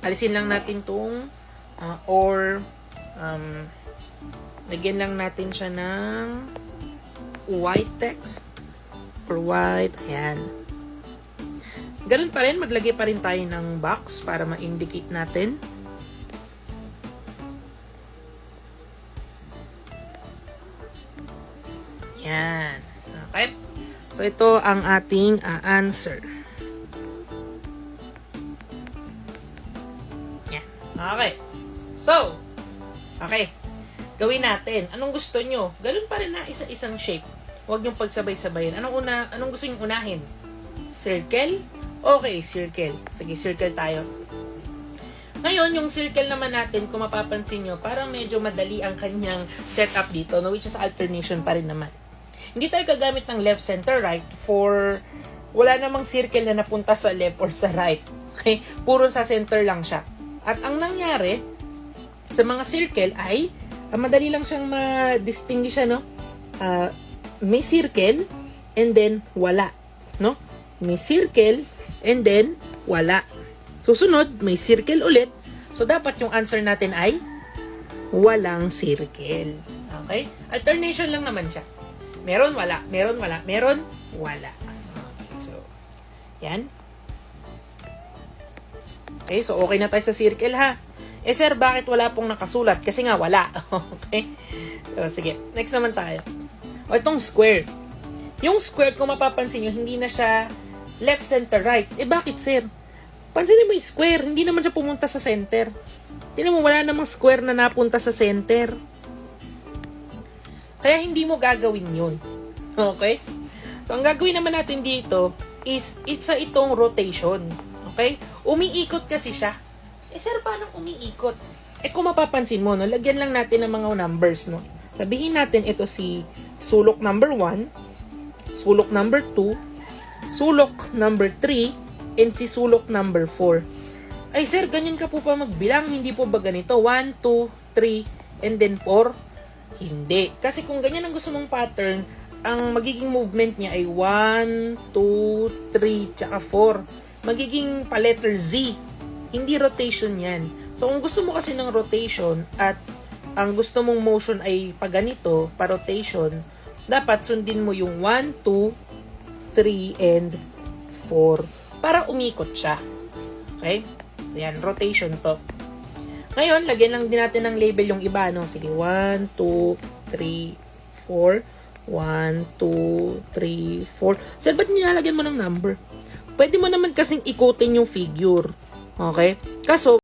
alisin lang natin tong or lagyan lang natin siya ng white text or white. Ayan. Ganun pa rin, maglagay pa rin tayo ng box para ma-indicate natin. Yan. Okay? So, ito ang ating answer. Yan. Okay. So, okay. Gawin natin. Anong gusto nyo? Ganun pa rin na isa-isang shape. Huwag nyo pagsabay-sabayin. Anong gusto nyo unahin? Circle? Okay, circle. Sige, circle tayo. Ngayon, yung circle naman natin, kung mapapansin nyo, parang medyo madali ang kanyang setup dito, no? Which is alternation pa rin naman. Hindi tayo gagamit ng left, center, right for wala namang circle na napunta sa left or sa right. Okay? Puro sa center lang siya. At ang nangyari sa mga circle ay madali lang siyang ma-distinguish, no? May circle and then wala, no? May circle and then wala. Susunod, may circle ulit. So, dapat yung answer natin ay walang circle. Okay? Alternation lang naman siya. Meron, wala. Meron, wala. Meron, wala. Okay, so, yan. Okay, so okay na tayo sa circle, ha? Sir, bakit wala pong nakasulat? Kasi nga, wala. Okay? So, sige. Next naman tayo. O, itong square. Yung square, kung mapapansin nyo, hindi na siya left, center, right. Bakit, sir? Pansinin mo yung square. Hindi naman siya pumunta sa center. Tingnan mo, wala namang square na napunta sa center. Kaya hindi mo gagawin yun. Okay? So, ang gagawin naman natin dito is itong rotation. Okay? Umiikot kasi siya. Sir, paano umiikot? Kung mapapansin mo, no, lagyan lang natin ng mga numbers, no? Sabihin natin, ito si sulok number 1, sulok number 2, sulok number 3, and si sulok number 4. Ay, sir, ganyan ka po pa magbilang. Hindi po ba ganito? 1, 2, 3, and then 4? Hindi. Kasi kung ganyan ang gusto mong pattern, ang magiging movement niya ay 1, 2, 3, tsaka 4. Magiging pa letter Z. Hindi rotation yan. So, kung gusto mo kasi ng rotation at ang gusto mong motion ay pa ganito, pa rotation, dapat sundin mo yung 1, 2, 3, and 4 para umikot siya. Okay? Ayan, rotation to. Ngayon, lagyan lang din natin ng label yung iba, no? Sige, 1, 2, 3, 4. 1, 2, 3, 4. Sir, ba't nilalagyan mo ng number? Pwede mo naman kasing ikutin yung figure. Okay? Kaso,